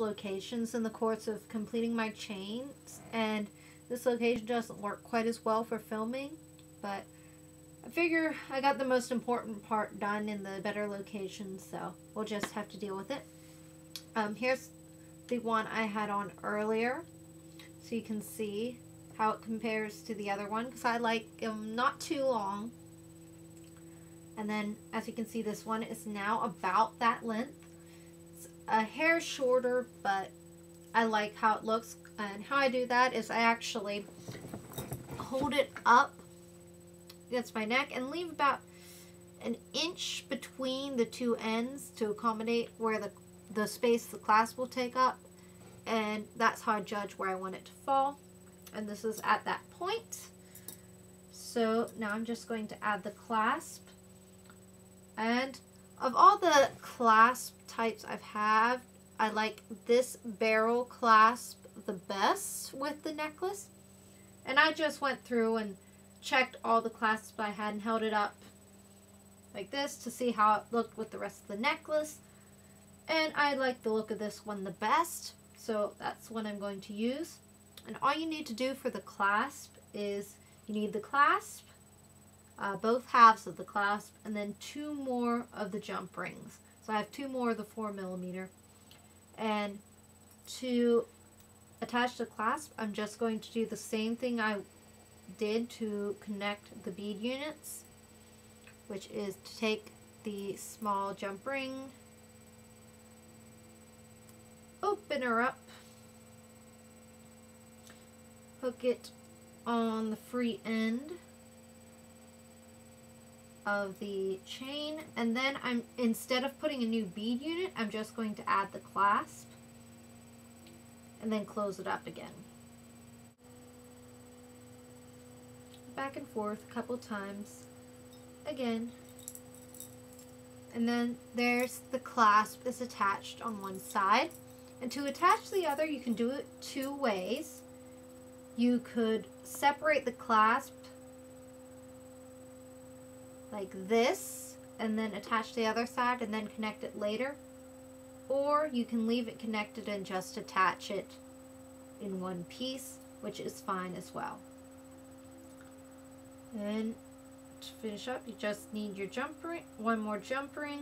locations in the course of completing my chains, and this location doesn't work quite as well for filming, but I figure I got the most important part done in the better location, so we'll just have to deal with it. Here's the one I had on earlier, so you can see how it compares to the other one, because I like them not too long. And then, as you can see, this one is now about that length. It's a hair shorter, but I like how it looks. And how I do that is I actually hold it up against my neck and leave about an inch between the two ends to accommodate where the space the clasp will take up. And that's how I judge where I want it to fall. And this is at that point. So now I'm just going to add the clasp. And of all the clasp types I've had, I like this barrel clasp the best with the necklace. And I just went through and checked all the clasps I had and held it up like this to see how it looked with the rest of the necklace. And I like the look of this one the best, so that's what I'm going to use. And all you need to do for the clasp is you need the clasp, both halves of the clasp, and then 2 more of the jump rings. So I have 2 more of the 4mm. And to attach the clasp, I'm just going to do the same thing I did to connect the bead units, which is to take the small jump ring, open her up, hook it on the free end of the chain, and then instead of putting a new bead unit, I'm just going to add the clasp and then close it up again. Back and forth a couple times again, and then there's the clasp is attached on one side. And to attach the other, you can do it 2 ways. You could separate the clasp like this and then attach the other side and then connect it later, or you can leave it connected and just attach it in one piece, which is fine as well. And to finish up, you just need your jump ring, 1 more jump ring,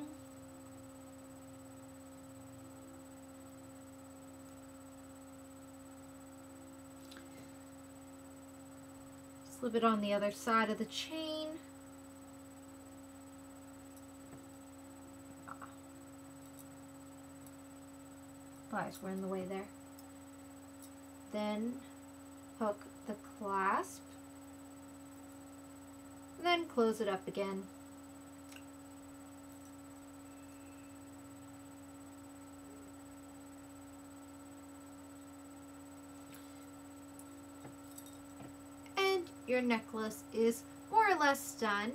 slip it on the other side of the chain. Flies were in the way there. Then hook the clasp, then close it up again. And your necklace is more or less done.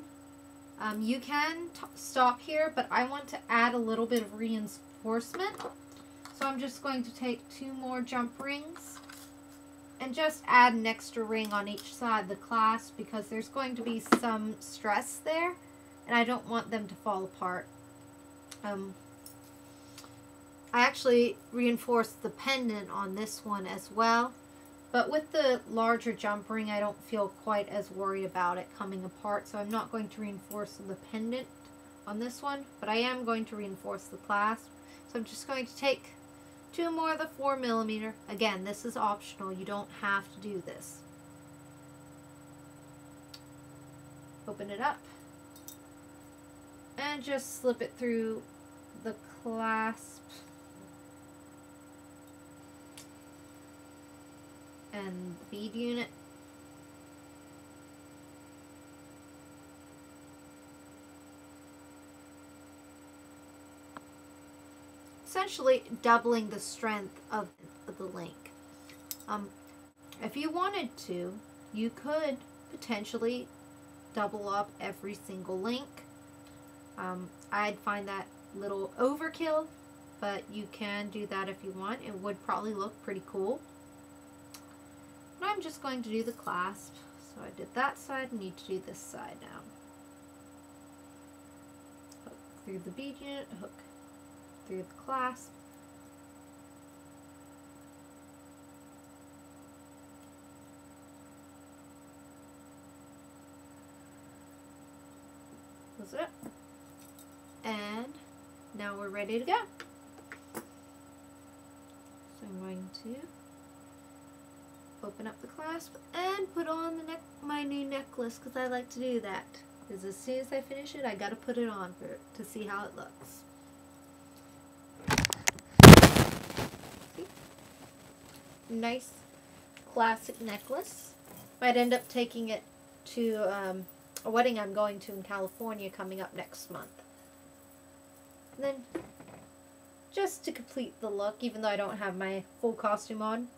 You can stop here, but I want to add a little bit of reinforcement. So I'm just going to take 2 more jump rings and just add an extra ring on each side of the clasp, because there's going to be some stress there and I don't want them to fall apart. I actually reinforced the pendant on this one as well, but with the larger jump ring I don't feel quite as worried about it coming apart, so I'm not going to reinforce the pendant on this one, but I am going to reinforce the clasp. So I'm just going to take 2 more of the 4mm. Again, this is optional. You don't have to do this. Open it up and just slip it through the clasp and the bead unit. Essentially doubling the strength of the link. If you wanted to, you could potentially double up every single link. I'd find that a little overkill, but you can do that if you want. It would probably look pretty cool. But I'm just going to do the clasp. So I did that side, need to do this side now. Hook through the bead unit, hook through the clasp, Close it up. And now we're ready to go. So I'm going to open up the clasp and put on the my new necklace, because I like to do that. Because as soon as I finish it, I got to put it on to see how it looks. See? Nice classic necklace. Might end up taking it to a wedding I'm going to in California coming up next month. And then, just to complete the look, even though I don't have my full costume on,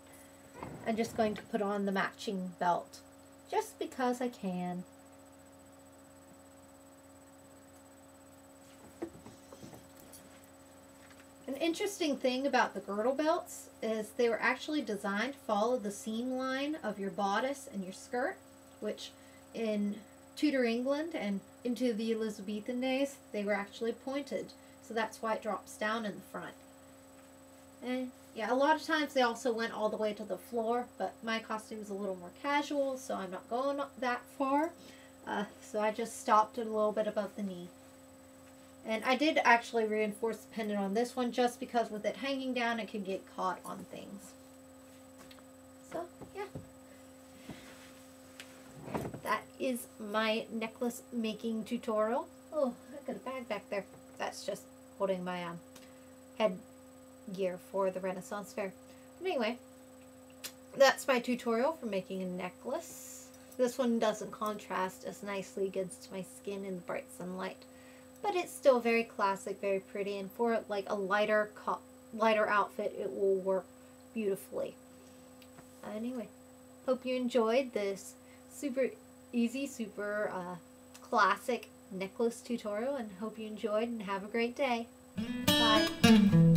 I'm just going to put on the matching belt, just because I can. An interesting thing about the girdle belts is they were actually designed to follow the seam line of your bodice and your skirt, which in Tudor England and into the Elizabethan days, they were actually pointed. So that's why it drops down in the front. And yeah, a lot of times they also went all the way to the floor, but my costume is a little more casual, so I'm not going that far. So I just stopped it a little bit above the knee. And I did actually reinforce the pendant on this one, just because with it hanging down, it could get caught on things. So, yeah. That is my necklace making tutorial. Oh, I got a bag back there. That's just holding my head gear for the Renaissance Fair. But anyway, that's my tutorial for making a necklace. This one doesn't contrast as nicely against my skin in the bright sunlight, but it's still very classic, very pretty, and for like a lighter outfit, it will work beautifully. Anyway, hope you enjoyed this super easy, super classic necklace tutorial, and hope you enjoyed and have a great day. Bye.